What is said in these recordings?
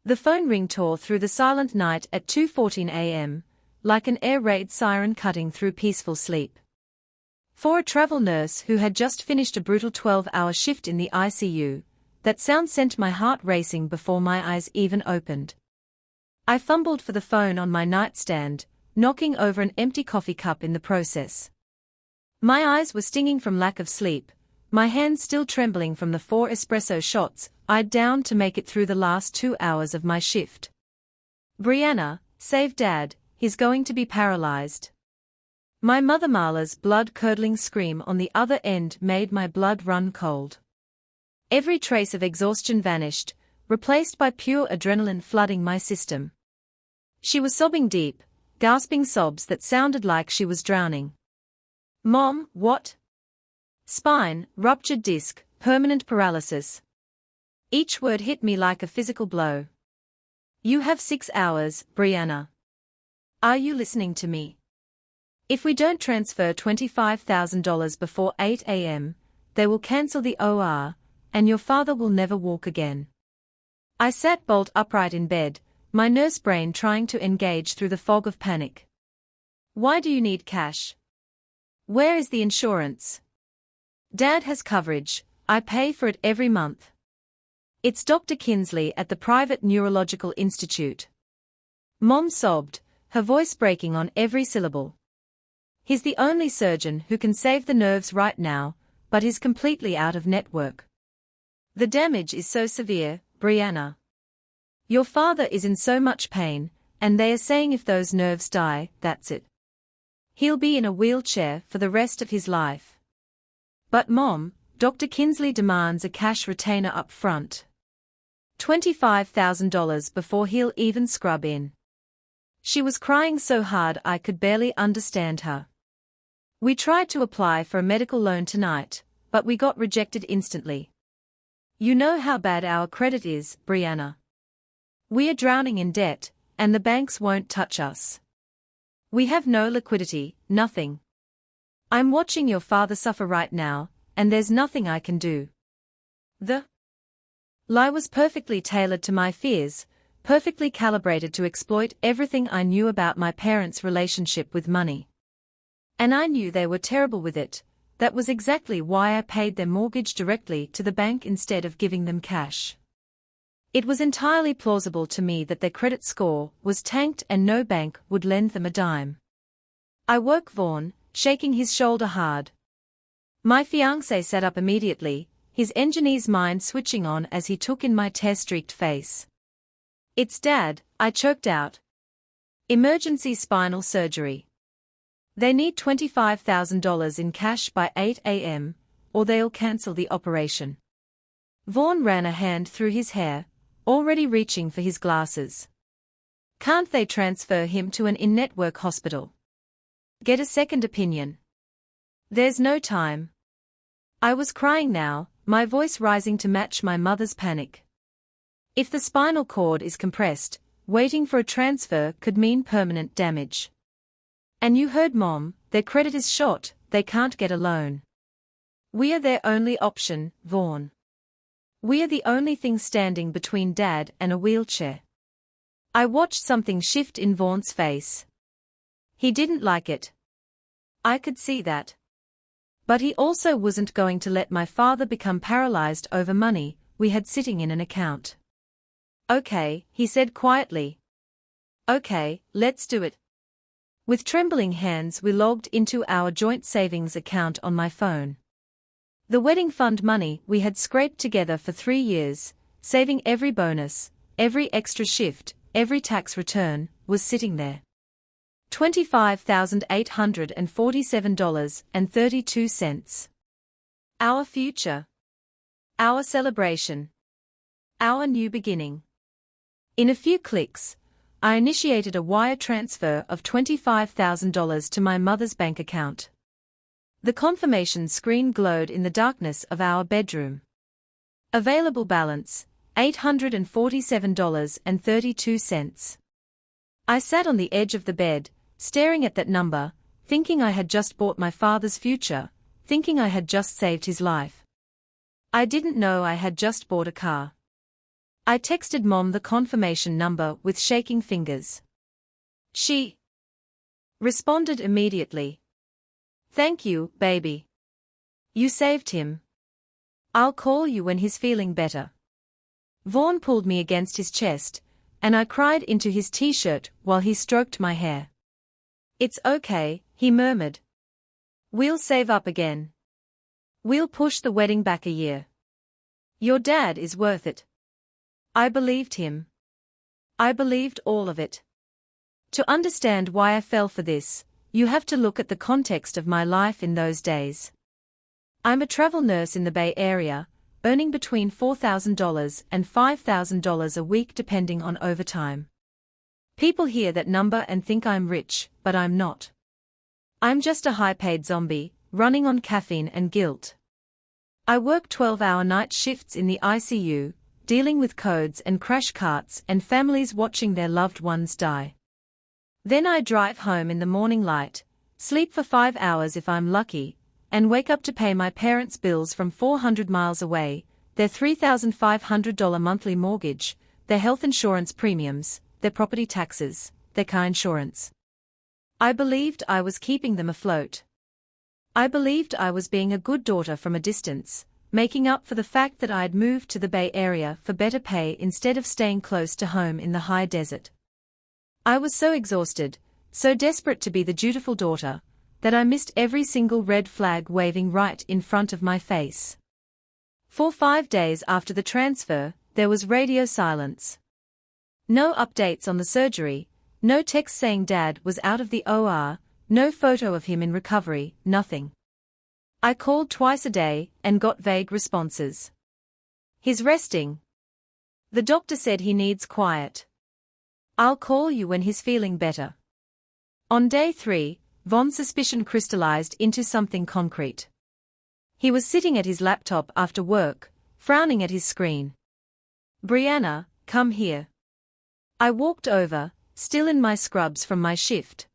The phone ring tore through the silent night at 2:14 a.m., like an air raid siren cutting through peaceful sleep. For a travel nurse who had just finished a brutal 12-hour shift in the ICU, that sound sent my heart racing before my eyes even opened. I fumbled for the phone on my nightstand, knocking over an empty coffee cup in the process. My eyes were stinging from lack of sleep, my hands still trembling from the 4 espresso shots I'd downed to make it through the last 2 hours of my shift. "Brianna, save Dad, he's going to be paralyzed." My mother Marla's blood-curdling scream on the other end made my blood run cold. Every trace of exhaustion vanished, replaced by pure adrenaline flooding my system. She was sobbing deep, gasping sobs that sounded like she was drowning. "Mom, what?" "Spine, ruptured disc, permanent paralysis." Each word hit me like a physical blow. "You have 6 hours, Brianna. Are you listening to me? If we don't transfer $25,000 before 8 a.m., they will cancel the OR, and your father will never walk again." I sat bolt upright in bed, my nurse brain trying to engage through the fog of panic. "Why do you need cash? Where is the insurance?" "Dad has coverage, I pay for it every month. It's Dr. Kinsley at the private neurological institute." Mom sobbed, her voice breaking on every syllable. "He's the only surgeon who can save the nerves right now, but he's completely out of network. The damage is so severe, Brianna. Your father is in so much pain, and they are saying if those nerves die, that's it. He'll be in a wheelchair for the rest of his life." "But Mom, Dr. Kinsley demands a cash retainer up front. $25,000 before he'll even scrub in." She was crying so hard I could barely understand her. "We tried to apply for a medical loan tonight, but we got rejected instantly. You know how bad our credit is, Brianna. We are drowning in debt, and the banks won't touch us. We have no liquidity, nothing. I'm watching your father suffer right now, and there's nothing I can do." The lie was perfectly tailored to my fears, perfectly calibrated to exploit everything I knew about my parents' relationship with money. And I knew they were terrible with it. That was exactly why I paid their mortgage directly to the bank instead of giving them cash. It was entirely plausible to me that their credit score was tanked and no bank would lend them a dime. I woke Vaughn, shaking his shoulder hard. My fiancé sat up immediately, his engineer's mind switching on as he took in my tear-streaked face. "It's Dad," I choked out. "Emergency spinal surgery. They need $25,000 in cash by 8 a.m., or they'll cancel the operation." Vaughn ran a hand through his hair, already reaching for his glasses. "Can't they transfer him to an in-network hospital? Get a second opinion?" "There's no time." I was crying now, my voice rising to match my mother's panic. If the spinal cord is compressed, waiting for a transfer could mean permanent damage. And you heard Mom, their credit is shot, they can't get a loan. We are their only option, Vaughn. We are the only thing standing between Dad and a wheelchair. I watched something shift in Vaughn's face. He didn't like it. I could see that. But he also wasn't going to let my father become paralyzed over money we had sitting in an account. "Okay," he said quietly. "Okay, let's do it." With trembling hands we logged into our joint savings account on my phone. The wedding fund money we had scraped together for 3 years, saving every bonus, every extra shift, every tax return, was sitting there. $25,847.32. Our future. Our celebration. Our new beginning. In a few clicks, I initiated a wire transfer of $25,000 to my mother's bank account. The confirmation screen glowed in the darkness of our bedroom. Available balance, $847.32. I sat on the edge of the bed, staring at that number, thinking I had just bought my father's future, thinking I had just saved his life. I didn't know I had just bought a car. I texted Mom the confirmation number with shaking fingers. She responded immediately. "Thank you, baby. You saved him. I'll call you when he's feeling better." Vaughn pulled me against his chest, and I cried into his t-shirt while he stroked my hair. "It's okay," he murmured. "We'll save up again. We'll push the wedding back a year. Your dad is worth it." I believed him. I believed all of it. To understand why I fell for this, you have to look at the context of my life in those days. I'm a travel nurse in the Bay Area, earning between $4,000 and $5,000 a week depending on overtime. People hear that number and think I'm rich, but I'm not. I'm just a high-paid zombie, running on caffeine and guilt. I work 12-hour night shifts in the ICU, dealing with codes and crash carts and families watching their loved ones die. Then I drive home in the morning light, sleep for 5 hours if I'm lucky, and wake up to pay my parents' bills from 400 miles away, their $3,500 monthly mortgage, their health insurance premiums, their property taxes, their car insurance. I believed I was keeping them afloat. I believed I was being a good daughter from a distance, making up for the fact that I had moved to the Bay Area for better pay instead of staying close to home in the high desert. I was so exhausted, so desperate to be the dutiful daughter, that I missed every single red flag waving right in front of my face. For 5 days after the transfer, there was radio silence. No updates on the surgery, no text saying Dad was out of the OR, no photo of him in recovery, nothing. I called twice a day and got vague responses. "He's resting. The doctor said he needs quiet. I'll call you when he's feeling better." On day 3, Vaughn's suspicion crystallized into something concrete. He was sitting at his laptop after work, frowning at his screen. "Brianna, come here." I walked over, still in my scrubs from my shift.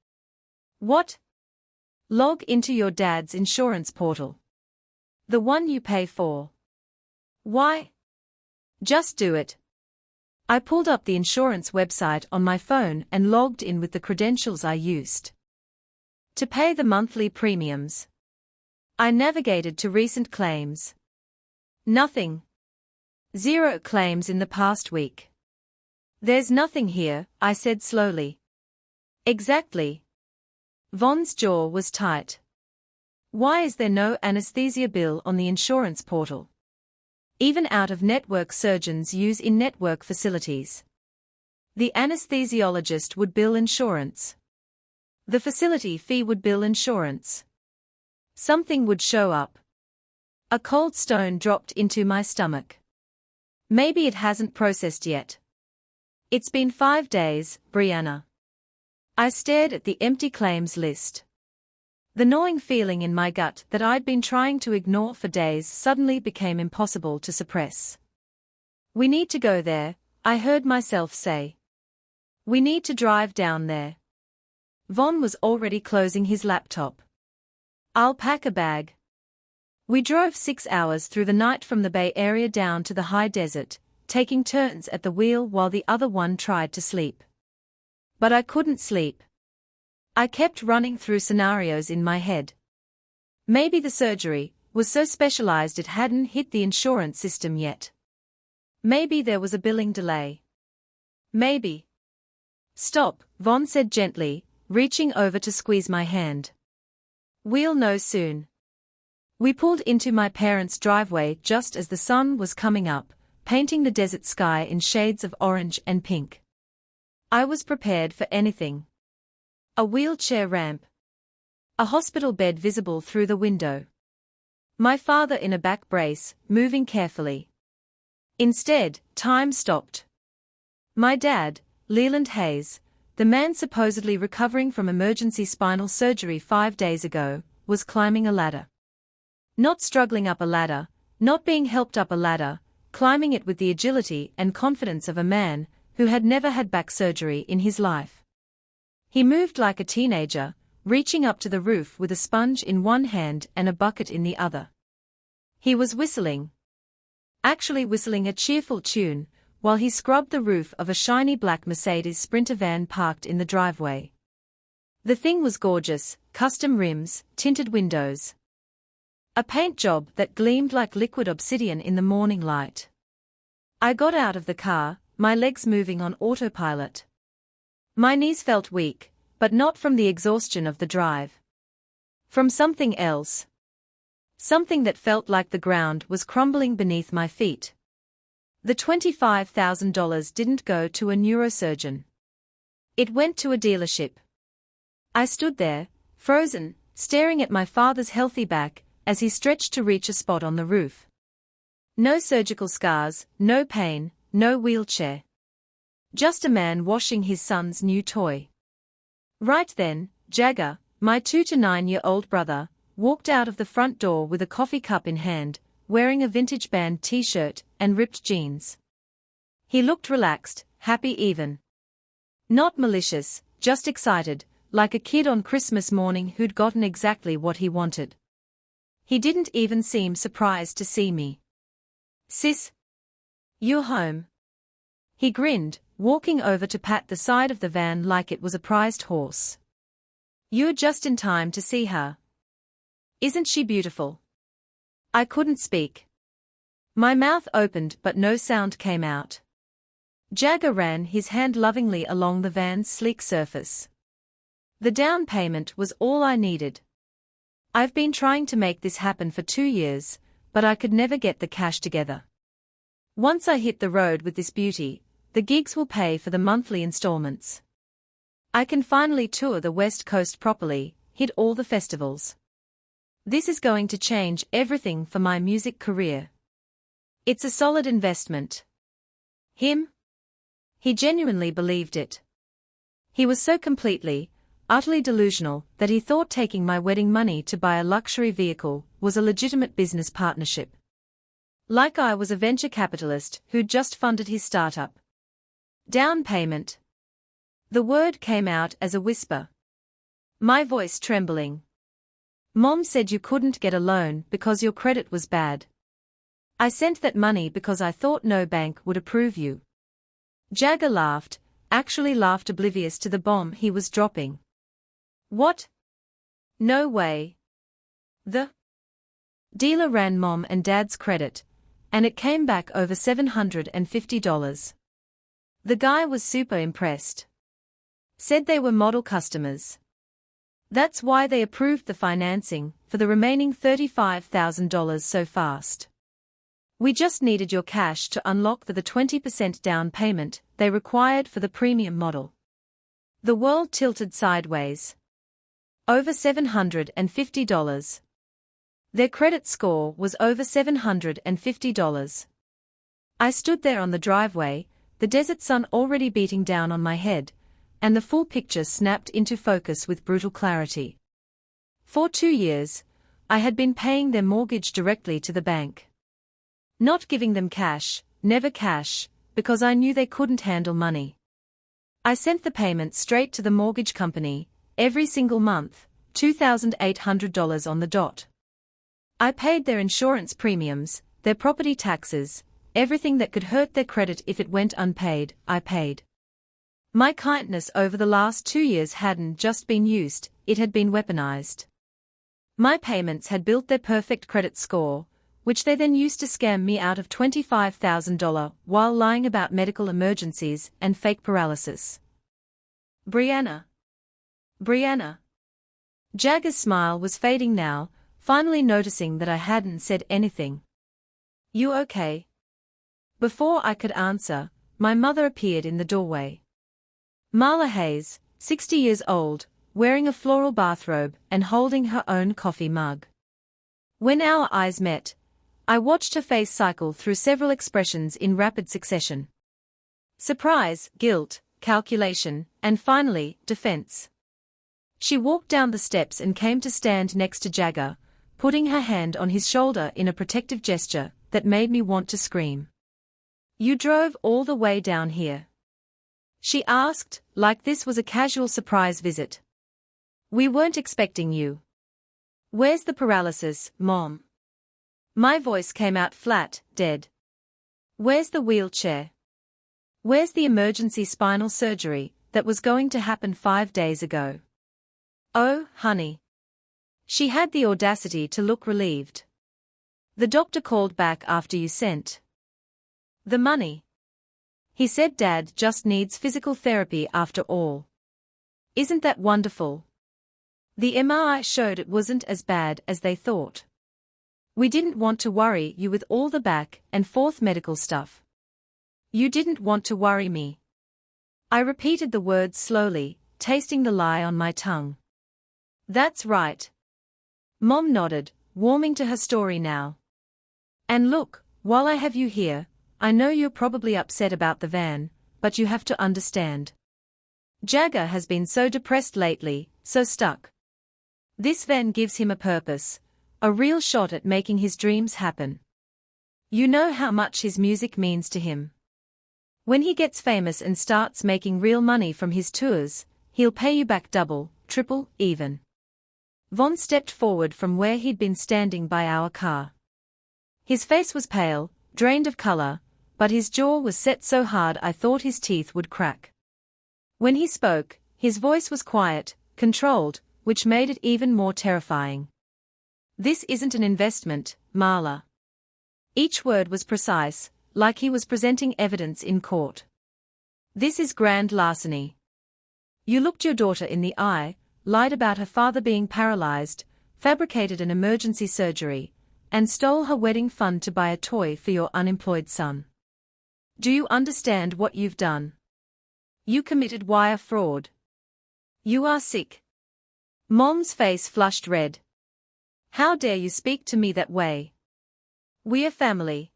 "What?" "Log into your dad's insurance portal. The one you pay for." "Why?" "Just do it." I pulled up the insurance website on my phone and logged in with the credentials I used to pay the monthly premiums. I navigated to recent claims. Nothing. 0 claims in the past week. "There's nothing here," I said slowly. "Exactly." Vaughn's jaw was tight. "Why is there no anesthesia bill on the insurance portal? Even out-of-network surgeons use in-network facilities. The anesthesiologist would bill insurance. The facility fee would bill insurance. Something would show up." A cold stone dropped into my stomach. Maybe it hasn't processed yet. "It's been 5 days, Brianna." I stared at the empty claims list. The gnawing feeling in my gut that I'd been trying to ignore for days suddenly became impossible to suppress. "We need to go there," I heard myself say. "We need to drive down there." Vaughn was already closing his laptop. "I'll pack a bag." We drove 6 hours through the night from the Bay Area down to the high desert, taking turns at the wheel while the other one tried to sleep. But I couldn't sleep. I kept running through scenarios in my head. Maybe the surgery was so specialized it hadn't hit the insurance system yet. Maybe there was a billing delay. Maybe. "Stop," Vaughn said gently, reaching over to squeeze my hand. "We'll know soon." We pulled into my parents' driveway just as the sun was coming up, painting the desert sky in shades of orange and pink. I was prepared for anything. A wheelchair ramp. A hospital bed visible through the window. My father in a back brace, moving carefully. Instead, time stopped. My dad, Leland Hayes, the man supposedly recovering from emergency spinal surgery 5 days ago, was climbing a ladder. Not struggling up a ladder, not being helped up a ladder, climbing it with the agility and confidence of a man who had never had back surgery in his life. He moved like a teenager, reaching up to the roof with a sponge in one hand and a bucket in the other. He was whistling. Actually whistling a cheerful tune, while he scrubbed the roof of a shiny black Mercedes Sprinter van parked in the driveway. The thing was gorgeous, custom rims, tinted windows. A paint job that gleamed like liquid obsidian in the morning light. I got out of the car, my legs moving on autopilot. My knees felt weak, but not from the exhaustion of the drive. From something else. Something that felt like the ground was crumbling beneath my feet. The $25,000 didn't go to a neurosurgeon. It went to a dealership. I stood there, frozen, staring at my father's healthy back, as he stretched to reach a spot on the roof. No surgical scars, no pain, no wheelchair. Just a man washing his son's new toy. Right then, Jagger, my 2 to 9-year-old brother, walked out of the front door with a coffee cup in hand, wearing a vintage band t-shirt and ripped jeans. He looked relaxed, happy even. Not malicious, just excited, like a kid on Christmas morning who'd gotten exactly what he wanted. He didn't even seem surprised to see me. "Sis, you're home." He grinned, walking over to pat the side of the van like it was a prized horse. "You're just in time to see her. Isn't she beautiful?" I couldn't speak. My mouth opened but no sound came out. Jagger ran his hand lovingly along the van's sleek surface. The down payment was all I needed. I've been trying to make this happen for 2 years, but I could never get the cash together. Once I hit the road with this beauty, the gigs will pay for the monthly installments. I can finally tour the West Coast properly, hit all the festivals. This is going to change everything for my music career. It's a solid investment. Him? He genuinely believed it. He was so completely, utterly delusional that he thought taking my wedding money to buy a luxury vehicle was a legitimate business partnership. Like I was a venture capitalist who'd just funded his startup. Down payment. The word came out as a whisper. My voice trembling. Mom said you couldn't get a loan because your credit was bad. I sent that money because I thought no bank would approve you. Jagger laughed, actually laughed oblivious to the bomb he was dropping. What? No way. The dealer ran Mom and Dad's credit, and it came back over $750. The guy was super impressed. Said they were model customers. That's why they approved the financing for the remaining $35,000 so fast. We just needed your cash to unlock the 20% down payment they required for the premium model. The world tilted sideways. Over $750. Their credit score was over $750. I stood there on the driveway, the desert sun already beating down on my head, and the full picture snapped into focus with brutal clarity. For 2 years, I had been paying their mortgage directly to the bank. Not giving them cash, never cash, because I knew they couldn't handle money. I sent the payment straight to the mortgage company, every single month, $2,800 on the dot. I paid their insurance premiums, their property taxes, everything that could hurt their credit if it went unpaid, I paid. My kindness over the last 2 years hadn't just been used, it had been weaponized. My payments had built their perfect credit score, which they then used to scam me out of $25,000 while lying about medical emergencies and fake paralysis. Brianna. Jagger's smile was fading now, finally noticing that I hadn't said anything. You okay? Before I could answer, my mother appeared in the doorway. Marla Hayes, 60 years old, wearing a floral bathrobe and holding her own coffee mug. When our eyes met, I watched her face cycle through several expressions in rapid succession. Surprise, guilt, calculation, and finally, defense. She walked down the steps and came to stand next to Jagger, putting her hand on his shoulder in a protective gesture that made me want to scream. You drove all the way down here? She asked, like this was a casual surprise visit. We weren't expecting you. Where's the paralysis, Mom? My voice came out flat, dead. Where's the wheelchair? Where's the emergency spinal surgery that was going to happen 5 days ago? Oh, honey. She had the audacity to look relieved. The doctor called back after you sent the money. He said Dad just needs physical therapy after all. Isn't that wonderful? The MRI showed it wasn't as bad as they thought. We didn't want to worry you with all the back and forth medical stuff. You didn't want to worry me. I repeated the words slowly, tasting the lie on my tongue. That's right. Mom nodded, warming to her story now. And look, while I have you here, I know you're probably upset about the van, but you have to understand. Jagger has been so depressed lately, so stuck. This van gives him a purpose, a real shot at making his dreams happen. You know how much his music means to him. When he gets famous and starts making real money from his tours, he'll pay you back double, triple, even. Von stepped forward from where he'd been standing by our car. His face was pale, drained of color, but his jaw was set so hard I thought his teeth would crack. When he spoke, his voice was quiet, controlled, which made it even more terrifying. This isn't an investment, Marla. Each word was precise, like he was presenting evidence in court. This is grand larceny. You looked your daughter in the eye, lied about her father being paralyzed, fabricated an emergency surgery, and stole her wedding fund to buy a toy for your unemployed son. Do you understand what you've done? You committed wire fraud. You are sick. Mom's face flushed red. How dare you speak to me that way? We're family.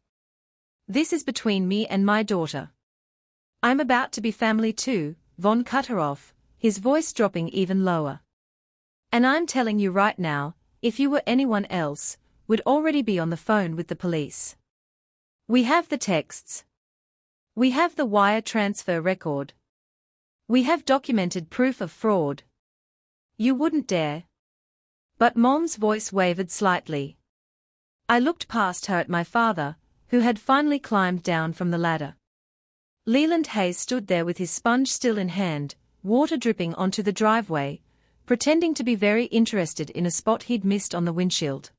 This is between me and my daughter. I'm about to be family too, Von cut her off, his voice dropping even lower. And I'm telling you right now, if you were anyone else, would already be on the phone with the police. We have the texts. We have the wire transfer record. We have documented proof of fraud. You wouldn't dare. But Mom's voice wavered slightly. I looked past her at my father, who had finally climbed down from the ladder. Leland Hayes stood there with his sponge still in hand, water dripping onto the driveway, pretending to be very interested in a spot he'd missed on the windshield.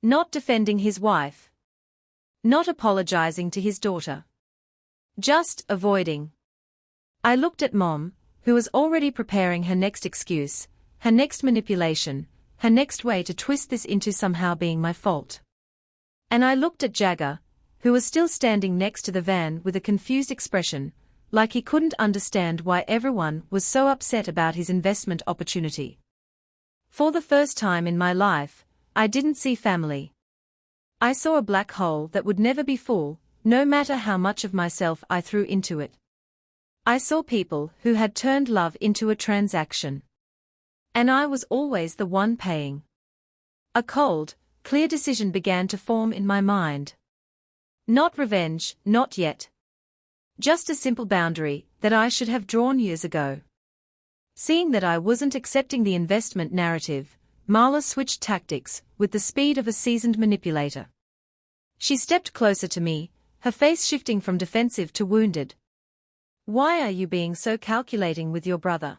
Not defending his wife. Not apologizing to his daughter. Just avoiding. I looked at Mom, who was already preparing her next excuse, her next manipulation, her next way to twist this into somehow being my fault. And I looked at Jagger, who was still standing next to the van with a confused expression, like he couldn't understand why everyone was so upset about his investment opportunity. For the first time in my life, I didn't see family. I saw a black hole that would never be full, no matter how much of myself I threw into it. I saw people who had turned love into a transaction. And I was always the one paying. A cold, clear decision began to form in my mind. Not revenge, not yet. Just a simple boundary that I should have drawn years ago. Seeing that I wasn't accepting the investment narrative, Marla switched tactics with the speed of a seasoned manipulator. She stepped closer to me, her face shifting from defensive to wounded. Why are you being so calculating with your brother?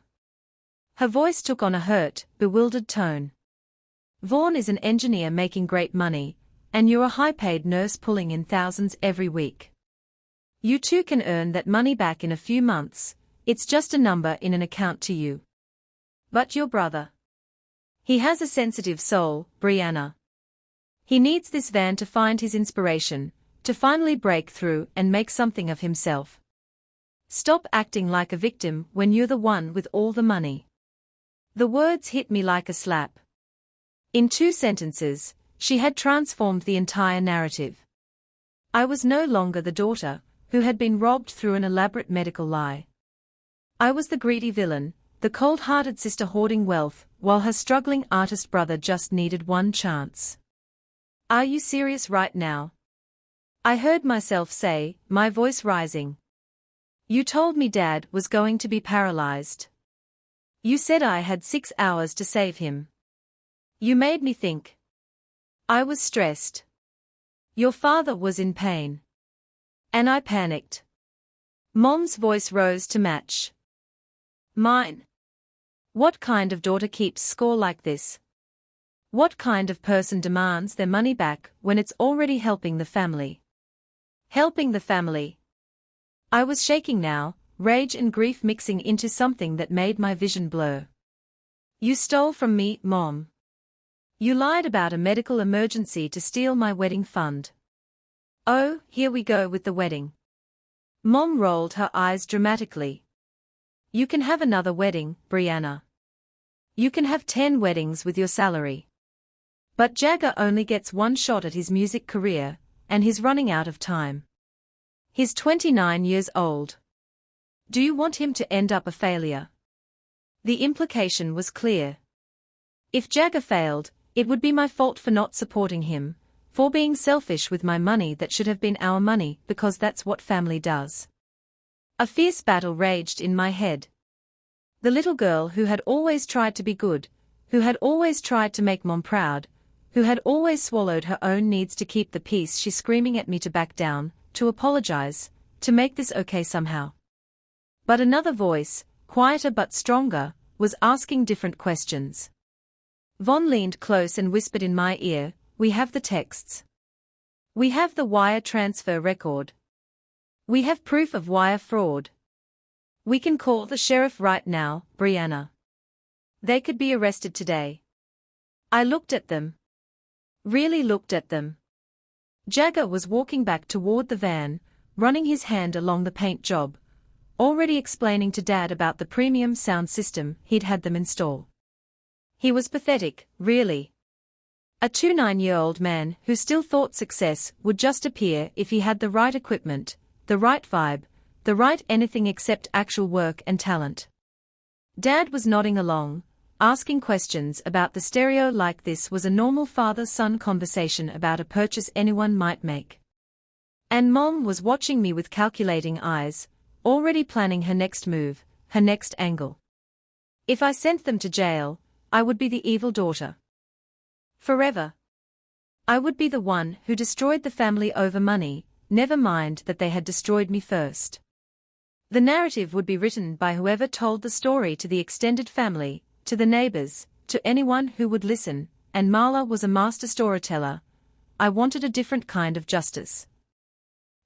Her voice took on a hurt, bewildered tone. Vaughn is an engineer making great money, and you're a high-paid nurse pulling in thousands every week. You too can earn that money back in a few months, it's just a number in an account to you. But your brother. He has a sensitive soul, Brianna. He needs this van to find his inspiration, to finally break through and make something of himself. Stop acting like a victim when you're the one with all the money. The words hit me like a slap. In 2 sentences, she had transformed the entire narrative. I was no longer the daughter, who had been robbed through an elaborate medical lie. I was the greedy villain, the cold-hearted sister hoarding wealth, while her struggling artist brother just needed one chance. Are you serious right now? I heard myself say, my voice rising. You told me Dad was going to be paralyzed. You said I had 6 hours to save him. You made me think. I was stressed. Your father was in pain. And I panicked. Mom's voice rose to match mine. What kind of daughter keeps score like this? What kind of person demands their money back when it's already helping the family? Helping the family. I was shaking now, rage and grief mixing into something that made my vision blur. You stole from me, Mom. You lied about a medical emergency to steal my wedding fund. Oh, here we go with the wedding. Mom rolled her eyes dramatically. You can have another wedding, Brianna. You can have 10 weddings with your salary. But Jagger only gets one shot at his music career, and he's running out of time. He's 29 years old. Do you want him to end up a failure? The implication was clear. If Jagger failed, it would be my fault for not supporting him, for being selfish with my money that should have been our money because that's what family does. A fierce battle raged in my head. The little girl who had always tried to be good, who had always tried to make Mom proud, who had always swallowed her own needs to keep the peace, she's screaming at me to back down, to apologize, to make this okay somehow. But another voice, quieter but stronger, was asking different questions. Vaughn leaned close and whispered in my ear, we have the texts. We have the wire transfer record. We have proof of wire fraud. We can call the sheriff right now, Brianna. They could be arrested today. I looked at them. Really looked at them. Jagger was walking back toward the van, running his hand along the paint job, already explaining to Dad about the premium sound system he'd had them install. He was pathetic, really. A 29-year-old man who still thought success would just appear if he had the right equipment, the right vibe, the right anything except actual work and talent. Dad was nodding along, asking questions about the stereo like this was a normal father-son conversation about a purchase anyone might make. And Mom was watching me with calculating eyes, already planning her next move, her next angle. If I sent them to jail, I would be the evil daughter. Forever. I would be the one who destroyed the family over money, never mind that they had destroyed me first. The narrative would be written by whoever told the story to the extended family, to the neighbors, to anyone who would listen, and Marla was a master storyteller. I wanted a different kind of justice.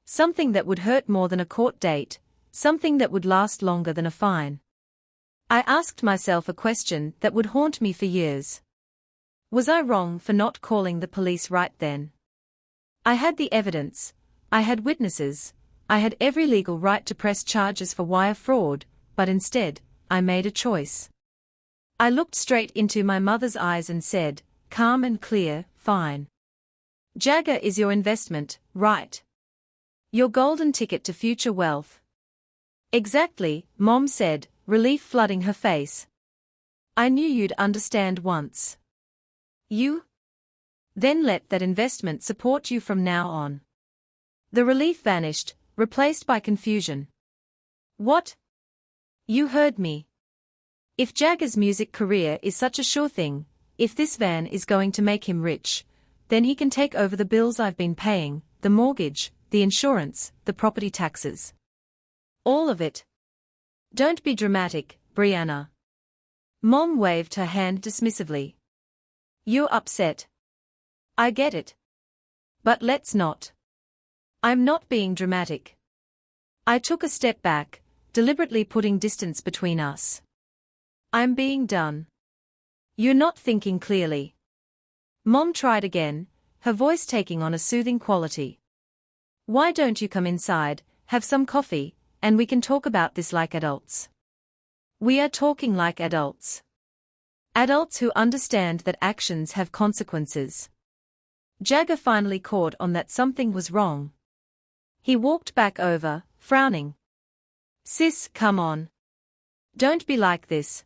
Something that would hurt more than a court date, something that would last longer than a fine. I asked myself a question that would haunt me for years. Was I wrong for not calling the police right then? I had the evidence, I had witnesses, I had every legal right to press charges for wire fraud, but instead, I made a choice. I looked straight into my mother's eyes and said, calm and clear, fine. Jagger is your investment, right? Your golden ticket to future wealth. Exactly, Mom said, relief flooding her face. I knew you'd understand once. You? Then let that investment support you from now on. The relief vanished, replaced by confusion. What? You heard me. If Jagger's music career is such a sure thing, if this van is going to make him rich, then he can take over the bills I've been paying, the mortgage, the insurance, the property taxes. All of it. Don't be dramatic, Brianna. Mom waved her hand dismissively. You're upset. I get it. But let's not. I'm not being dramatic. I took a step back, deliberately putting distance between us. I'm being done. You're not thinking clearly. Mom tried again, her voice taking on a soothing quality. Why don't you come inside, have some coffee, and we can talk about this like adults? We are talking like adults. Adults who understand that actions have consequences. Jagger finally caught on that something was wrong. He walked back over, frowning. Sis, come on. Don't be like this.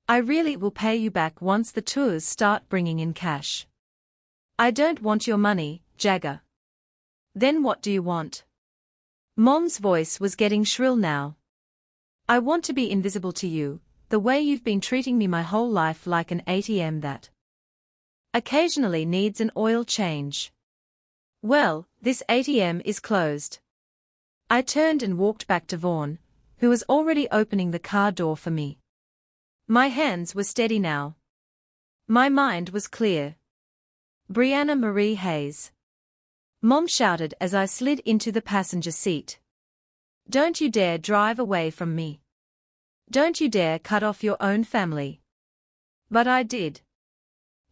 I really will pay you back once the tours start bringing in cash. I don't want your money, Jagger. Then what do you want? Mom's voice was getting shrill now. I want to be invisible to you, the way you've been treating me my whole life, like an ATM that occasionally needs an oil change. Well, this ATM is closed. I turned and walked back to Vaughn, who was already opening the car door for me. My hands were steady now. My mind was clear. Brianna Marie Hayes. Mom shouted as I slid into the passenger seat. Don't you dare drive away from me. Don't you dare cut off your own family. But I did.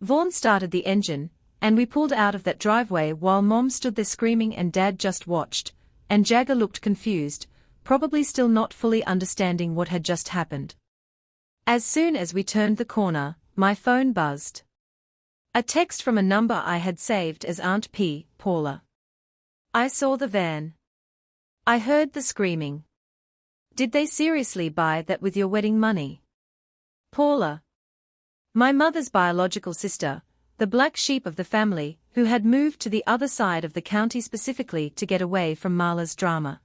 Vaughn started the engine, and we pulled out of that driveway while Mom stood there screaming and Dad just watched, and Jagger looked confused, probably still not fully understanding what had just happened. As soon as we turned the corner, my phone buzzed. A text from a number I had saved as Aunt P, Paula. I saw the van. I heard the screaming. Did they seriously buy that with your wedding money? Paula. My mother's biological sister, the black sheep of the family, who had moved to the other side of the county specifically to get away from Marla's drama.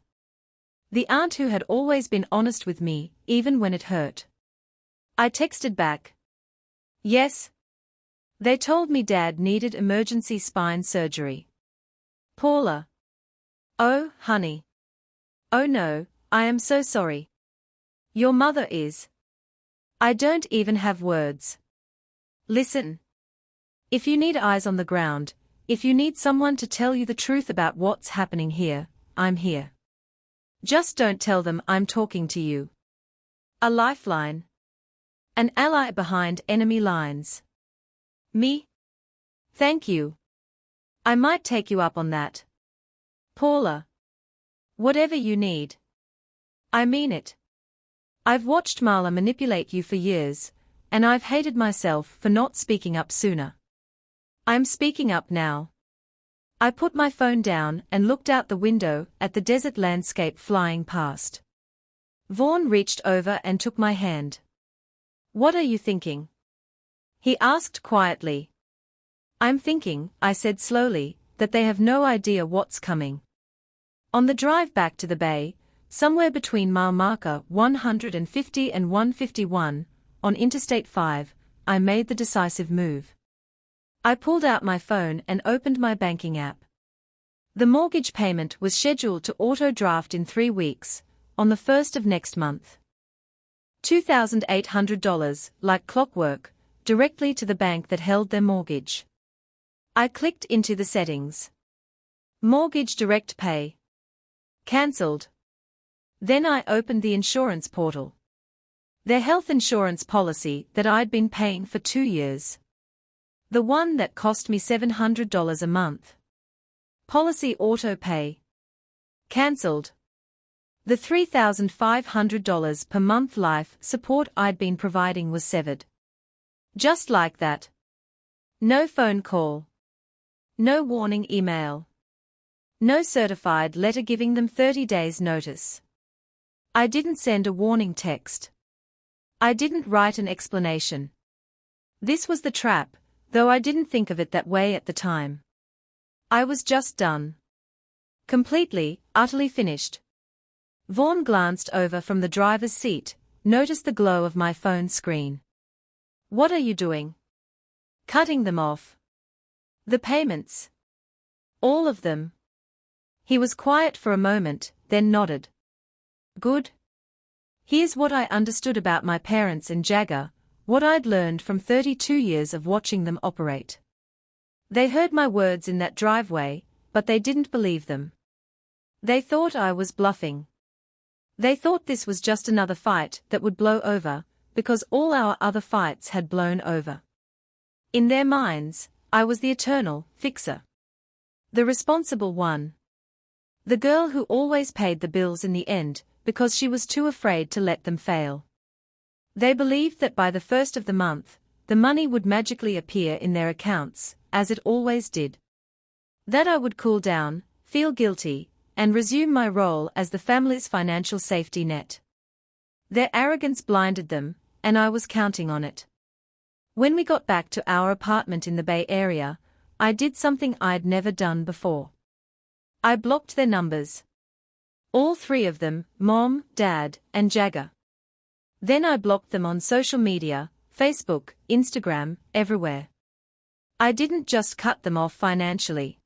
The aunt who had always been honest with me, even when it hurt. I texted back. Yes. They told me Dad needed emergency spine surgery. Paula. Oh, honey. Oh no, I am so sorry. Your mother is. I don't even have words. Listen. If you need eyes on the ground, if you need someone to tell you the truth about what's happening here, I'm here. Just don't tell them I'm talking to you. A lifeline. An ally behind enemy lines. Me? Thank you. I might take you up on that. Paula. Whatever you need. I mean it. I've watched Marla manipulate you for years, and I've hated myself for not speaking up sooner. I'm speaking up now. I put my phone down and looked out the window at the desert landscape flying past. Vaughn reached over and took my hand. What are you thinking? He asked quietly. I'm thinking, I said slowly, that they have no idea what's coming. On the drive back to the bay, somewhere between mile marker 150 and 151, on Interstate 5, I made the decisive move. I pulled out my phone and opened my banking app. The mortgage payment was scheduled to auto-draft in 3 weeks, on the 1st of next month. $2,800, like clockwork, directly to the bank that held their mortgage. I clicked into the settings. Mortgage direct pay. Cancelled. Then I opened the insurance portal. Their health insurance policy that I'd been paying for 2 years. The one that cost me $700 a month. Policy auto pay. Cancelled. The $3,500 per month life support I'd been providing was severed. Just like that. No phone call. No warning email. No certified letter giving them 30 days notice. I didn't send a warning text. I didn't write an explanation. This was the trap, though I didn't think of it that way at the time. I was just done. Completely, utterly finished. Vaughn glanced over from the driver's seat, noticed the glow of my phone screen. What are you doing? Cutting them off. The payments. All of them. He was quiet for a moment, then nodded. Good. Here's what I understood about my parents and Jagger, what I'd learned from 32 years of watching them operate. They heard my words in that driveway, but they didn't believe them. They thought I was bluffing. They thought this was just another fight that would blow over, because all our other fights had blown over. In their minds, I was the eternal fixer. The responsible one. The girl who always paid the bills in the end, because she was too afraid to let them fail. They believed that by the first of the month, the money would magically appear in their accounts, as it always did. That I would cool down, feel guilty, and resume my role as the family's financial safety net. Their arrogance blinded them, and I was counting on it. When we got back to our apartment in the Bay Area, I did something I'd never done before. I blocked their numbers. All 3 of them, Mom, Dad, and Jagger. Then I blocked them on social media, Facebook, Instagram, everywhere. I didn't just cut them off financially.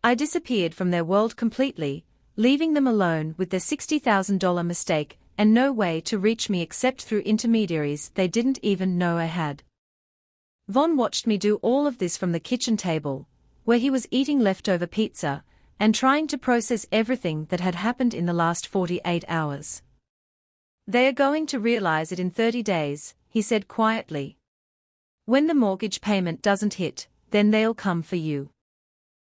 I disappeared from their world completely, leaving them alone with their $60,000 mistake and no way to reach me except through intermediaries they didn't even know I had. Von watched me do all of this from the kitchen table, where he was eating leftover pizza, and trying to process everything that had happened in the last 48 hours. "They are going to realize it in 30 days, he said quietly. "When the mortgage payment doesn't hit, then they'll come for you."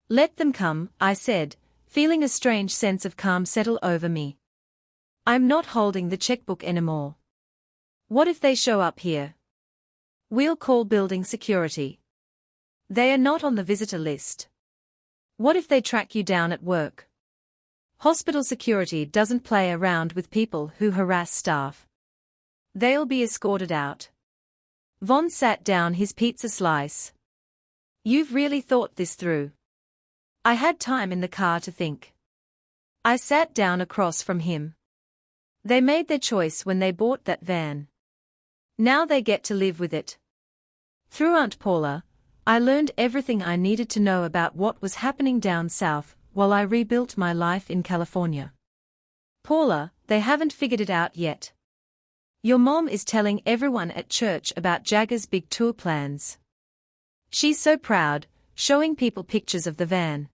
"Let them come," I said, feeling a strange sense of calm settle over me. "I'm not holding the checkbook anymore. What if they show up here? We'll call building security. They are not on the visitor list. What if they track you down at work? Hospital security doesn't play around with people who harass staff. They'll be escorted out." Von sat down his pizza slice. "You've really thought this through." I had time in the car to think. I sat down across from him. "They made their choice when they bought that van. Now they get to live with it." Through Aunt Paula, I learned everything I needed to know about what was happening down south while I rebuilt my life in California. "Paula, they haven't figured it out yet. Your mom is telling everyone at church about Jagger's big tour plans. She's so proud, showing people pictures of the van.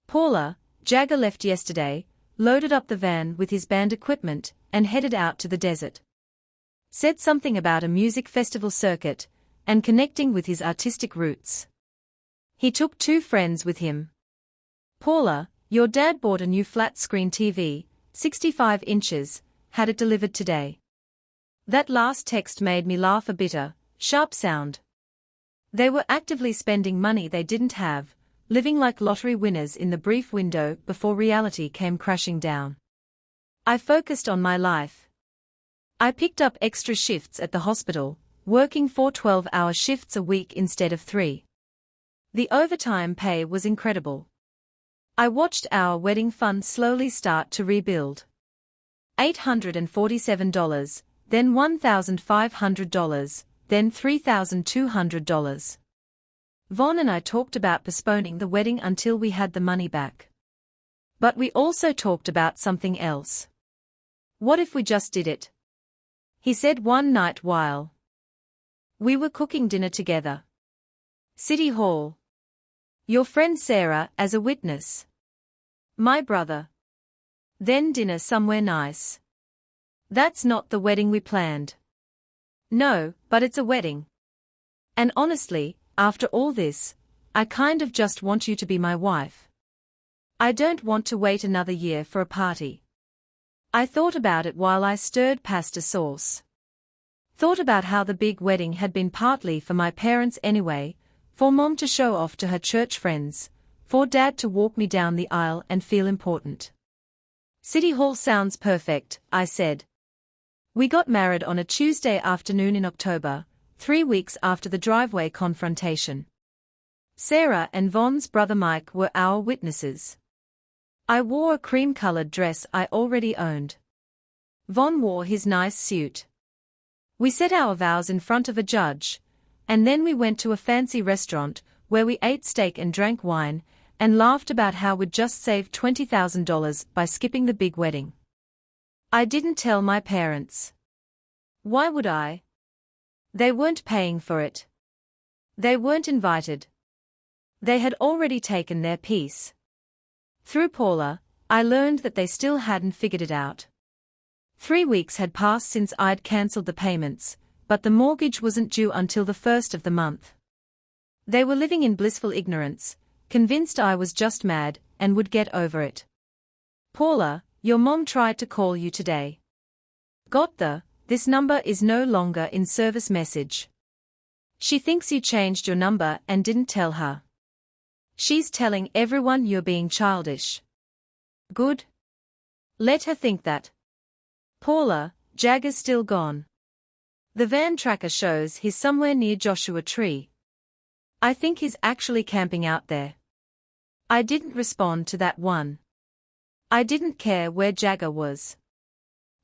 Paula, Jagger left yesterday, loaded up the van with his band equipment, and headed out to the desert. Said something about a music festival circuit, and connecting with his artistic roots. He took 2 friends with him. Paula, your dad bought a new flat-screen TV, 65 inches, had it delivered today." That last text made me laugh a bitter, sharp sound. They were actively spending money they didn't have, living like lottery winners in the brief window before reality came crashing down. I focused on my life. I picked up extra shifts at the hospital, working 4 12-hour shifts a week instead of 3. The overtime pay was incredible. I watched our wedding fund slowly start to rebuild. $847, then $1,500, then $3,200. Von and I talked about postponing the wedding until we had the money back. But we also talked about something else. "What if we just did it?" he said one night while we were cooking dinner together. "City Hall. Your friend Sarah as a witness. My brother. Then dinner somewhere nice." "That's not the wedding we planned." "No, but it's a wedding. And honestly, after all this, I kind of just want you to be my wife. I don't want to wait another year for a party." I thought about it while I stirred pasta sauce. Thought about how the big wedding had been partly for my parents anyway, for Mom to show off to her church friends, for Dad to walk me down the aisle and feel important. "City Hall sounds perfect," I said. We got married on a Tuesday afternoon in October, 3 weeks after the driveway confrontation. Sarah and Von's brother Mike were our witnesses. I wore a cream-colored dress I already owned. Von wore his nice suit. We said our vows in front of a judge, and then we went to a fancy restaurant where we ate steak and drank wine, and laughed about how we'd just saved $20,000 by skipping the big wedding. I didn't tell my parents. Why would I? They weren't paying for it. They weren't invited. They had already taken their piece. Through Paula, I learned that they still hadn't figured it out. 3 weeks had passed since I'd cancelled the payments, but the mortgage wasn't due until the 1st of the month. They were living in blissful ignorance, convinced I was just mad and would get over it. "Paula, your mom tried to call you today. Got this number is no longer in service message. She thinks you changed your number and didn't tell her. She's telling everyone you're being childish." "Good. Let her think that. Paula, Jagger's still gone. The van tracker shows he's somewhere near Joshua Tree. I think he's actually camping out there." I didn't respond to that one. I didn't care where Jagger was.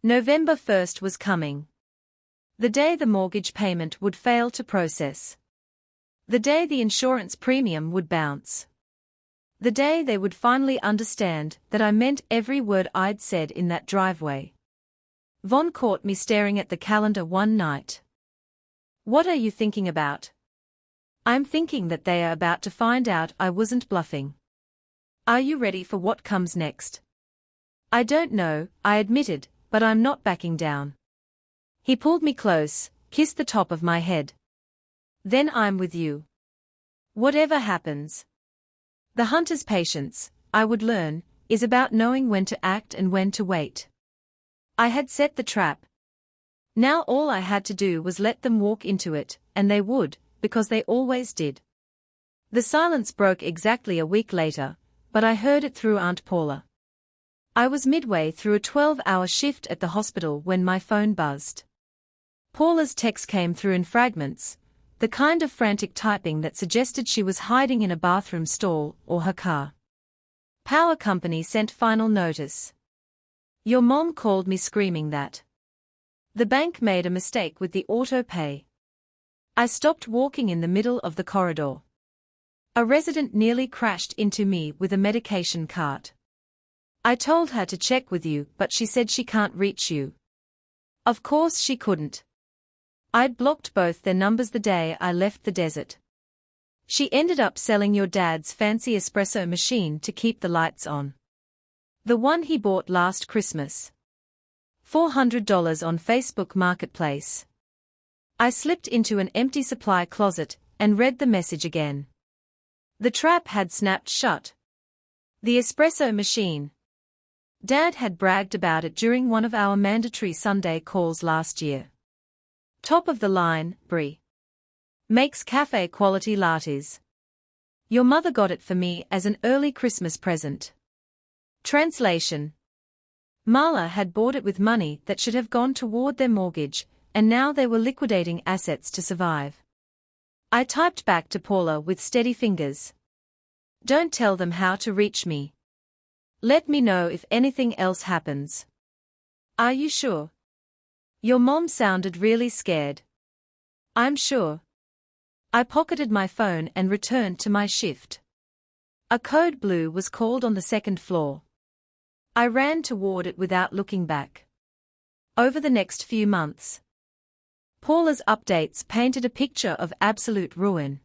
November 1st was coming. The day the mortgage payment would fail to process. The day the insurance premium would bounce. The day they would finally understand that I meant every word I'd said in that driveway. Vaughn caught me staring at the calendar one night. "What are you thinking about?" "I'm thinking that they are about to find out I wasn't bluffing." "Are you ready for what comes next?" "I don't know," I admitted, "but I'm not backing down." He pulled me close, kissed the top of my head. "Then I'm with you. Whatever happens." The hunter's patience, I would learn, is about knowing when to act and when to wait. I had set the trap. Now all I had to do was let them walk into it, and they would, because they always did. The silence broke exactly a week later, but I heard it through Aunt Paula. I was midway through a 12-hour shift at the hospital when my phone buzzed. Paula's text came through in fragments, the kind of frantic typing that suggested she was hiding in a bathroom stall or her car. Power company sent final notice. Your mom called me screaming that the bank made a mistake with the auto pay. I stopped walking in the middle of the corridor. A resident nearly crashed into me with a medication cart. I told her to check with you, but she said she can't reach you. Of course she couldn't. I'd blocked both their numbers the day I left the desert. She ended up selling your dad's fancy espresso machine to keep the lights on. The one he bought last Christmas. $400 on Facebook Marketplace. I slipped into an empty supply closet and read the message again. The trap had snapped shut. The espresso machine. Dad had bragged about it during one of our mandatory Sunday calls last year. Top of the line, Brie. Makes cafe quality lattes. Your mother got it for me as an early Christmas present. Translation. Marla had bought it with money that should have gone toward their mortgage, and now they were liquidating assets to survive. I typed back to Paula with steady fingers. Don't tell them how to reach me. Let me know if anything else happens. Are you sure? Your mom sounded really scared. I'm sure. I pocketed my phone and returned to my shift. A code blue was called on the second floor. I ran toward it without looking back. Over the next few months, Paula's updates painted a picture of absolute ruin.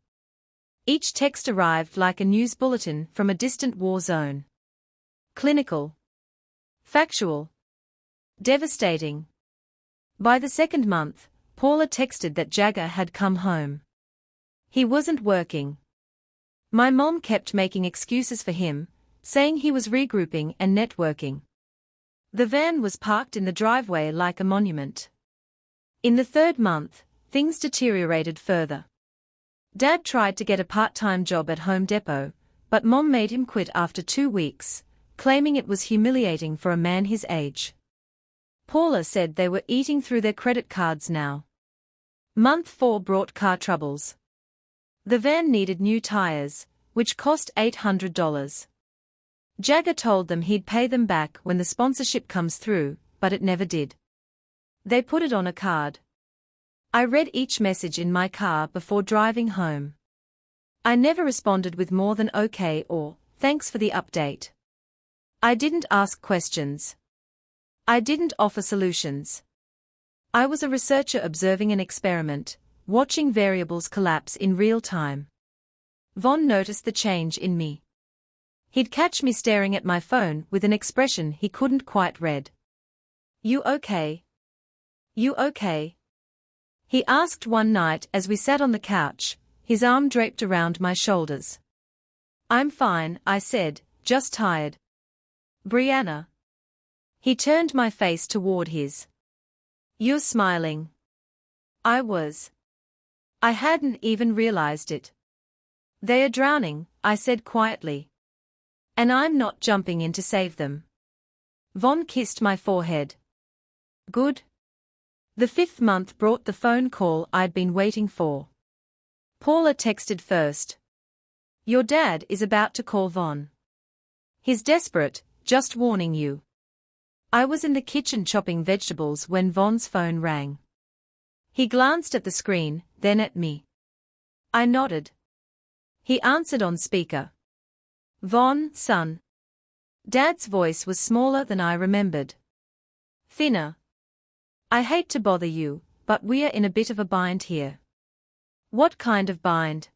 Each text arrived like a news bulletin from a distant war zone. Clinical. Factual. Devastating. By the second month, Paula texted that Jagger had come home. He wasn't working. My mom kept making excuses for him, saying he was regrouping and networking. The van was parked in the driveway like a monument. In the third month, things deteriorated further. Dad tried to get a part-time job at Home Depot, but Mom made him quit after 2 weeks, claiming it was humiliating for a man his age. Paula said they were eating through their credit cards now. Month 4 brought car troubles. The van needed new tires, which cost $800. Jagger told them he'd pay them back when the sponsorship comes through, but it never did. They put it on a card. I read each message in my car before driving home. I never responded with more than okay or, thanks for the update. I didn't ask questions. I didn't offer solutions. I was a researcher observing an experiment, watching variables collapse in real time. Vaughn noticed the change in me. He'd catch me staring at my phone with an expression he couldn't quite read. You okay? You okay? He asked one night as we sat on the couch, his arm draped around my shoulders. I'm fine, I said, just tired. Brianna. He turned my face toward his. You're smiling. I was. I hadn't even realized it. They are drowning, I said quietly. And I'm not jumping in to save them. Vaughn kissed my forehead. Good. The 5th month brought the phone call I'd been waiting for. Paula texted first. Your dad is about to call Vaughn. He's desperate, just warning you. I was in the kitchen chopping vegetables when Vaughn's phone rang. He glanced at the screen, then at me. I nodded. He answered on speaker. Von, son. Dad's voice was smaller than I remembered. Thinner. I hate to bother you, but we're in a bit of a bind here. What kind of bind?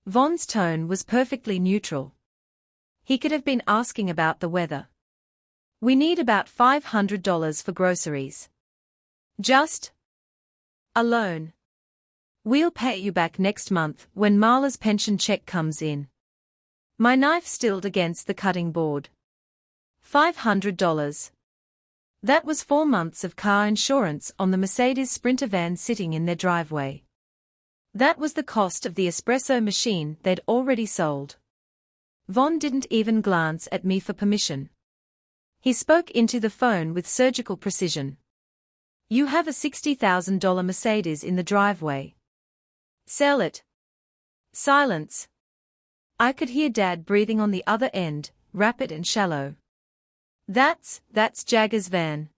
Von's tone was perfectly neutral. He could have been asking about the weather. We need about $500 for groceries. Just a loan. We'll pay you back next month when Marla's pension check comes in. My knife stilled against the cutting board. $500. That was 4 months of car insurance on the Mercedes Sprinter van sitting in their driveway. That was the cost of the espresso machine they'd already sold. Von didn't even glance at me for permission. He spoke into the phone with surgical precision. You have a $60,000 Mercedes in the driveway. Sell it. Silence. I could hear Dad breathing on the other end, rapid and shallow. That's Jagger's van.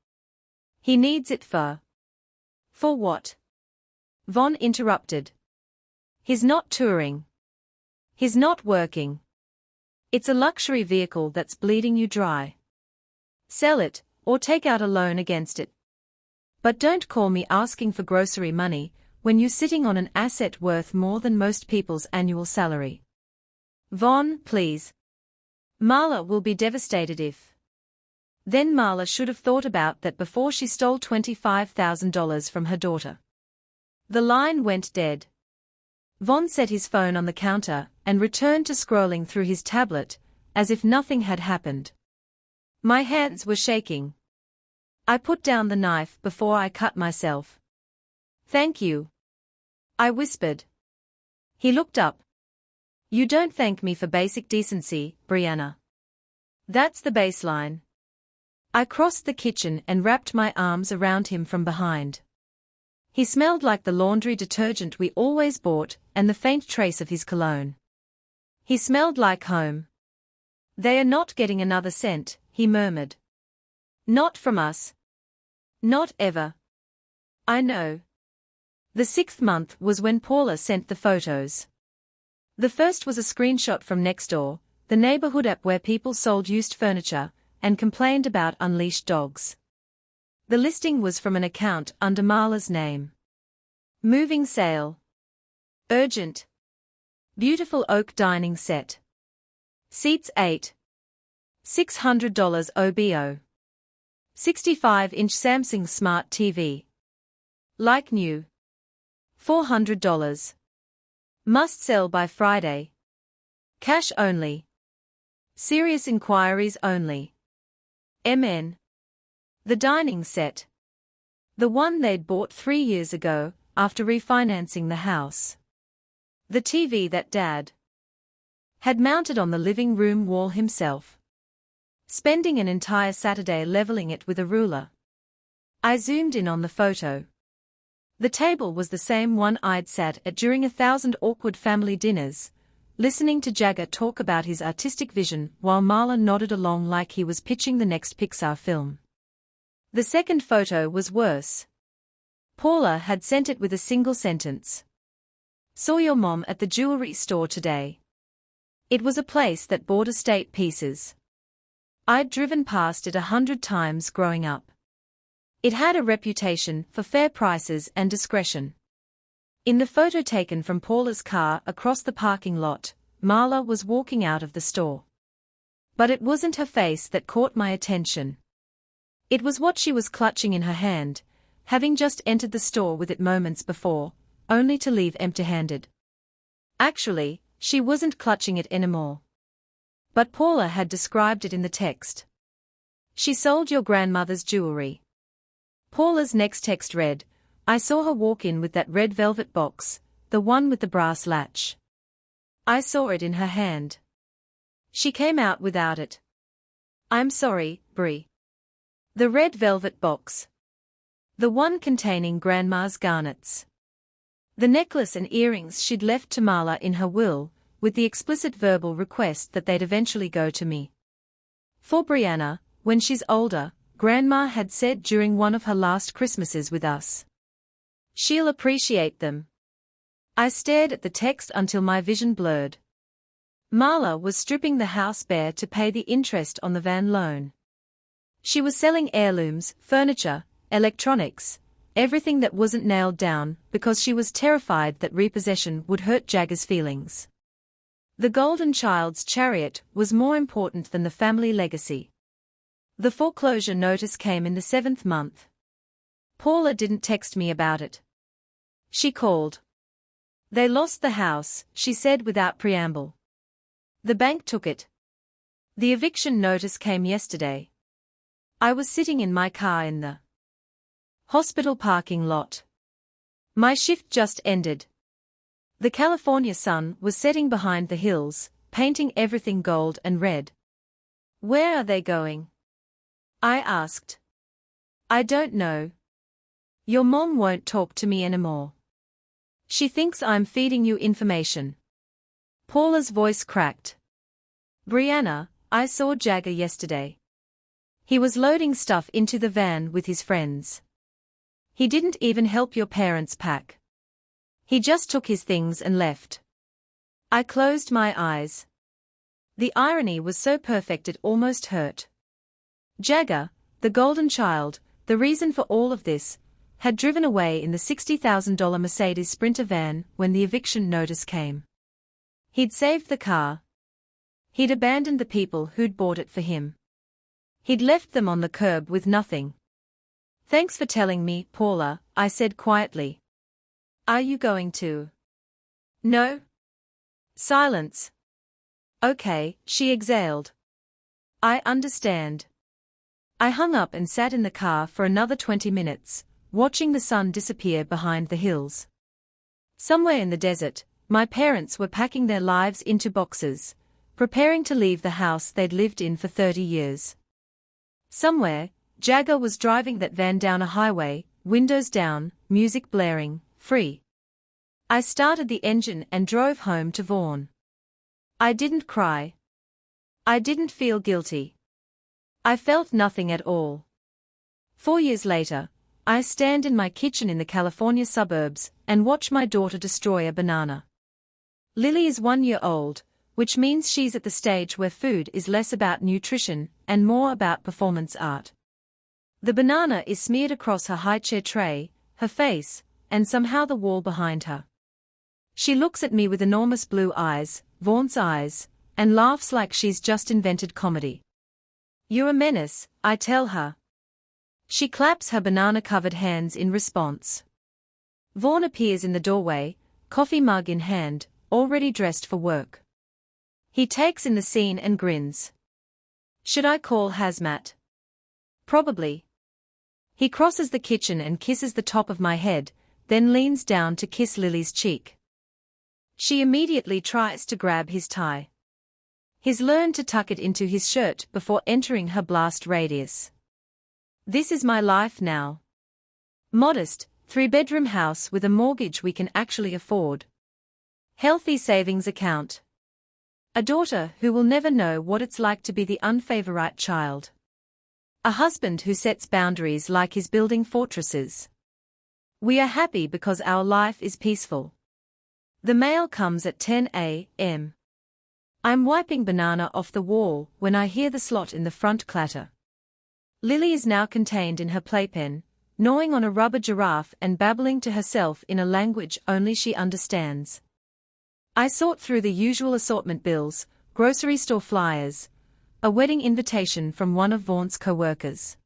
He needs it for what? Von interrupted. He's not touring. He's not working. It's a luxury vehicle that's bleeding you dry. Sell it, or take out a loan against it. But don't call me asking for grocery money when you're sitting on an asset worth more than most people's annual salary. Von, please. Marla will be devastated if. Then Marla should have thought about that before she stole $25,000 from her daughter. The line went dead. Von set his phone on the counter and returned to scrolling through his tablet, as if nothing had happened. My hands were shaking. I put down the knife before I cut myself. Thank you. I whispered. He looked up. You don't thank me for basic decency, Brianna. That's the baseline. I crossed the kitchen and wrapped my arms around him from behind. He smelled like the laundry detergent we always bought and the faint trace of his cologne. He smelled like home. They are not getting another cent, he murmured. Not from us. Not ever. I know. The 6th month was when Paula sent the photos. The first was a screenshot from Nextdoor, the neighborhood app where people sold used furniture and complained about unleashed dogs. The listing was from an account under Marla's name. Moving sale. Urgent. Beautiful oak dining set. Seats 8. $600 OBO. 65-inch Samsung Smart TV. Like new. $400. Must sell by Friday. Cash only. Serious inquiries only. MN. The dining set. The one they'd bought 3 years ago, after refinancing the house. The TV that Dad had mounted on the living room wall himself. Spending an entire Saturday leveling it with a ruler. I zoomed in on the photo. The table was the same one I'd sat at during 1,000 awkward family dinners, listening to Jagger talk about his artistic vision while Marla nodded along like he was pitching the next Pixar film. The second photo was worse. Paula had sent it with a single sentence. Saw your mom at the jewelry store today. It was a place that bought estate pieces. I'd driven past it 100 times growing up. It had a reputation for fair prices and discretion. In the photo taken from Paula's car across the parking lot, Marla was walking out of the store. But it wasn't her face that caught my attention. It was what she was clutching in her hand, having just entered the store with it moments before, only to leave empty-handed. Actually, she wasn't clutching it anymore. But Paula had described it in the text. She sold your grandmother's jewelry. Paula's next text read, I saw her walk in with that red velvet box, the one with the brass latch. I saw it in her hand. She came out without it. I'm sorry, Brie. The red velvet box. The one containing Grandma's garnets. The necklace and earrings she'd left to Marla in her will, with the explicit verbal request that they'd eventually go to me. For Brianna, when she's older, Grandma had said during one of her last Christmases with us. She'll appreciate them. I stared at the text until my vision blurred. Marla was stripping the house bare to pay the interest on the van loan. She was selling heirlooms, furniture, electronics, everything that wasn't nailed down because she was terrified that repossession would hurt Jagger's feelings. The golden child's chariot was more important than the family legacy. The foreclosure notice came in the 7th month. Paula didn't text me about it. She called. They lost the house, she said without preamble. The bank took it. The eviction notice came yesterday. I was sitting in my car in the hospital parking lot. My shift just ended. The California sun was setting behind the hills, painting everything gold and red. Where are they going? I asked. I don't know. Your mom won't talk to me anymore. She thinks I'm feeding you information. Paula's voice cracked. Brianna, I saw Jagger yesterday. He was loading stuff into the van with his friends. He didn't even help your parents pack. He just took his things and left. I closed my eyes. The irony was so perfect it almost hurt. Jagger, the golden child, the reason for all of this, had driven away in the $60,000 Mercedes Sprinter van when the eviction notice came. He'd saved the car. He'd abandoned the people who'd bought it for him. He'd left them on the curb with nothing. Thanks for telling me, Paula, I said quietly. Are you going to? No? Silence. Okay, she exhaled. I understand. I hung up and sat in the car for another 20 minutes, watching the sun disappear behind the hills. Somewhere in the desert, my parents were packing their lives into boxes, preparing to leave the house they'd lived in for 30 years. Somewhere, Jagger was driving that van down a highway, windows down, music blaring, free. I started the engine and drove home to Vaughan. I didn't cry. I didn't feel guilty. I felt nothing at all. 4 years later, I stand in my kitchen in the California suburbs and watch my daughter destroy a banana. Lily is 1 year old, which means she's at the stage where food is less about nutrition and more about performance art. The banana is smeared across her high-chair tray, her face, and somehow the wall behind her. She looks at me with enormous blue eyes, Vaughan's eyes, and laughs like she's just invented comedy. You're a menace, I tell her. She claps her banana-covered hands in response. Vaughan appears in the doorway, coffee mug in hand, already dressed for work. He takes in the scene and grins. Should I call hazmat? Probably. He crosses the kitchen and kisses the top of my head, then leans down to kiss Lily's cheek. She immediately tries to grab his tie. He's learned to tuck it into his shirt before entering her blast radius. This is my life now. Modest, 3-bedroom house with a mortgage we can actually afford. Healthy savings account. A daughter who will never know what it's like to be the unfavorite child. A husband who sets boundaries like he's building fortresses. We are happy because our life is peaceful. The mail comes at 10 a.m. I'm wiping banana off the wall when I hear the slot in the front clatter. Lily is now contained in her playpen, gnawing on a rubber giraffe and babbling to herself in a language only she understands. I sort through the usual assortment bills, grocery store flyers, a wedding invitation from one of Vaughan's co-workers.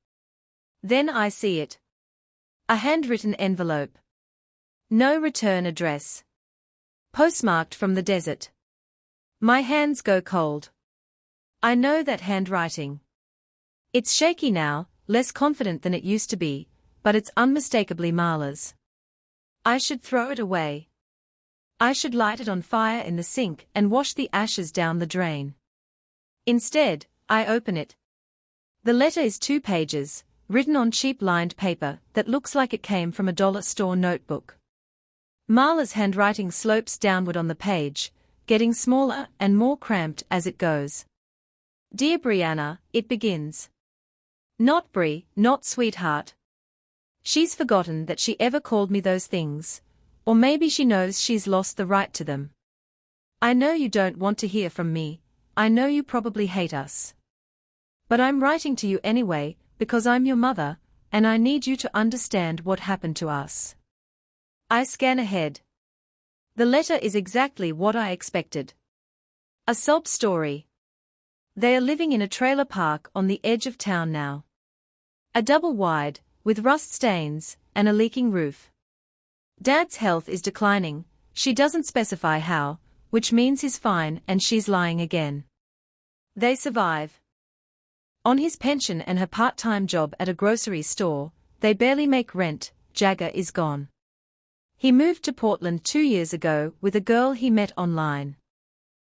Then I see it. A handwritten envelope. No return address. Postmarked from the desert. My hands go cold. I know that handwriting. It's shaky now, less confident than it used to be, but it's unmistakably Marla's. I should throw it away. I should light it on fire in the sink and wash the ashes down the drain. Instead, I open it. The letter is 2 pages, written on cheap lined paper that looks like it came from a dollar store notebook. Marla's handwriting slopes downward on the page, getting smaller and more cramped as it goes. Dear Brianna, it begins. Not Bri, not sweetheart. She's forgotten that she ever called me those things, or maybe she knows she's lost the right to them. I know you don't want to hear from me, I know you probably hate us. But I'm writing to you anyway, because I'm your mother, and I need you to understand what happened to us. I scan ahead. The letter is exactly what I expected. A sob story. They are living in a trailer park on the edge of town now. A double wide, with rust stains, and a leaking roof. Dad's health is declining, she doesn't specify how, which means he's fine and she's lying again. They survive. On his pension and her part-time job at a grocery store, they barely make rent. Jagger is gone. He moved to Portland 2 years ago with a girl he met online.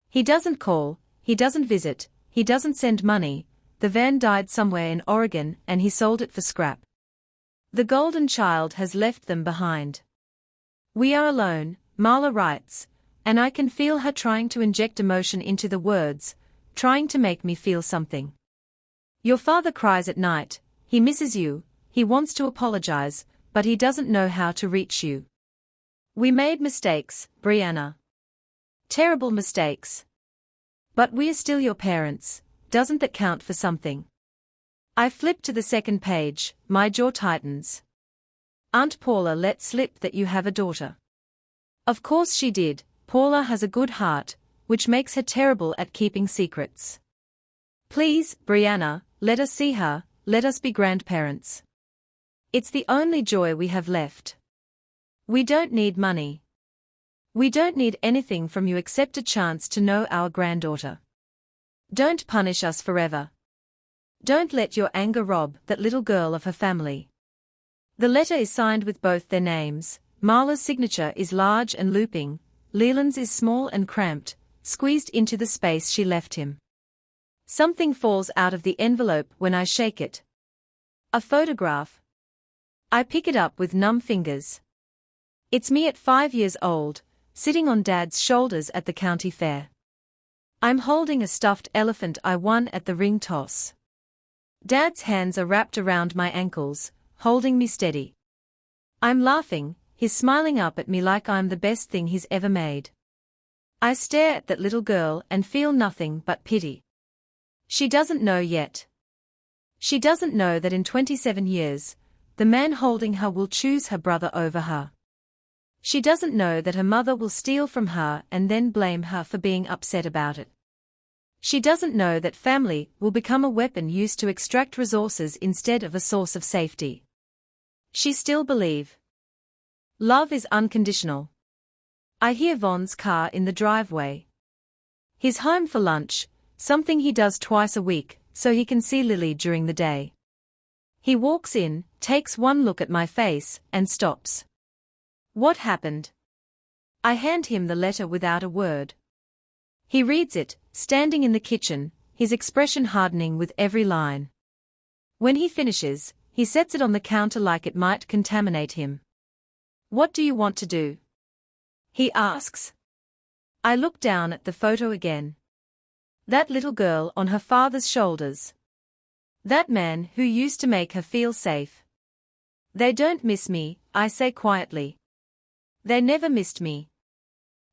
He doesn't call, he doesn't visit, he doesn't send money. The van died somewhere in Oregon and he sold it for scrap. The golden child has left them behind. We are alone, Marla writes, and I can feel her trying to inject emotion into the words, trying to make me feel something. Your father cries at night, he misses you, he wants to apologize, but he doesn't know how to reach you. We made mistakes, Brianna. Terrible mistakes. But we're still your parents, doesn't that count for something? I flip to the second page, my jaw tightens. Aunt Paula let slip that you have a daughter. Of course she did. Paula has a good heart, which makes her terrible at keeping secrets. Please, Brianna, let us see her, let us be grandparents. It's the only joy we have left. We don't need money. We don't need anything from you except a chance to know our granddaughter. Don't punish us forever. Don't let your anger rob that little girl of her family. The letter is signed with both their names. Marla's signature is large and looping, Leland's is small and cramped, squeezed into the space she left him. Something falls out of the envelope when I shake it. A photograph. I pick it up with numb fingers. It's me at 5 years old, sitting on Dad's shoulders at the county fair. I'm holding a stuffed elephant I won at the ring toss. Dad's hands are wrapped around my ankles, holding me steady. I'm laughing, he's smiling up at me like I'm the best thing he's ever made. I stare at that little girl and feel nothing but pity. She doesn't know yet. She doesn't know that in 27 years, the man holding her will choose her brother over her. She doesn't know that her mother will steal from her and then blame her for being upset about it. She doesn't know that family will become a weapon used to extract resources instead of a source of safety. She still believes. Love is unconditional. I hear Von's car in the driveway. He's home for lunch, something he does twice a week, so he can see Lily during the day. He walks in, takes one look at my face, and stops. What happened? I hand him the letter without a word. He reads it, standing in the kitchen, his expression hardening with every line. When he finishes, he sets it on the counter like it might contaminate him. What do you want to do? He asks. I look down at the photo again. That little girl on her father's shoulders. That man who used to make her feel safe. They don't miss me, I say quietly. They never missed me.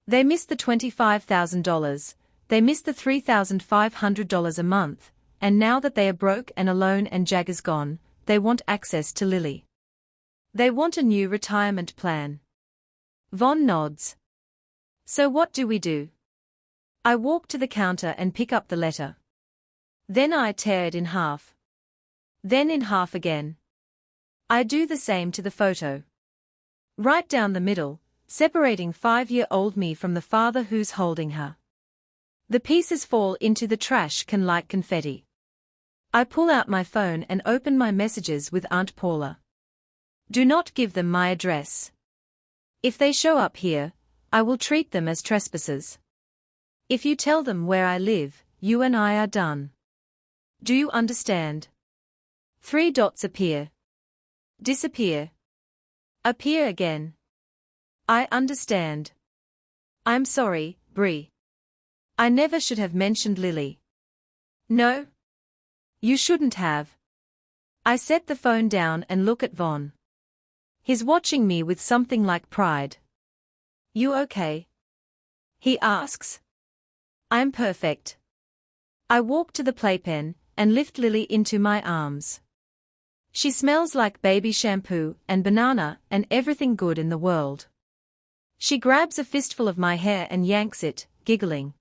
They missed the $25,000, they missed the $3,500 a month, and now that they are broke and alone and Jagger's gone, they want access to Lily. They want a new retirement plan. Von nods. So what do we do? I walk to the counter and pick up the letter. Then I tear it in half. Then in half again. I do the same to the photo. Right down the middle, separating 5-year-old me from the father who's holding her. The pieces fall into the trash can like confetti. I pull out my phone and open my messages with Aunt Paula. Do not give them my address. If they show up here, I will treat them as trespassers. If you tell them where I live, you and I are done. Do you understand? 3 dots appear. Disappear. Appear again. I understand. I'm sorry, Brie. I never should have mentioned Lily. No? You shouldn't have. I set the phone down and look at Von. He's watching me with something like pride. You okay? He asks. I'm perfect. I walk to the playpen and lift Lily into my arms. She smells like baby shampoo and banana and everything good in the world. She grabs a fistful of my hair and yanks it, giggling.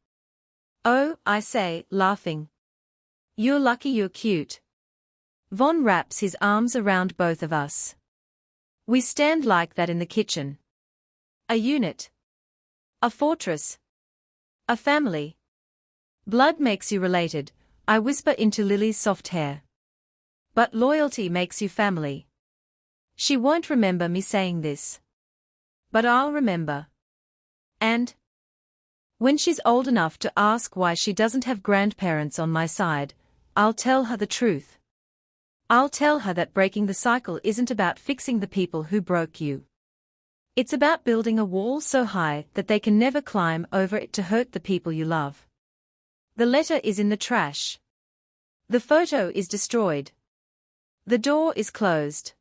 Oh, I say, laughing. You're lucky you're cute. Von wraps his arms around both of us. We stand like that in the kitchen. A unit. A fortress. A family. Blood makes you related, I whisper into Lily's soft hair. But loyalty makes you family. She won't remember me saying this. But I'll remember. And when she's old enough to ask why she doesn't have grandparents on my side, I'll tell her the truth. I'll tell her that breaking the cycle isn't about fixing the people who broke you. It's about building a wall so high that they can never climb over it to hurt the people you love. The letter is in the trash. The photo is destroyed. The door is closed.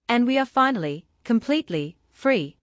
And we are finally, completely, free.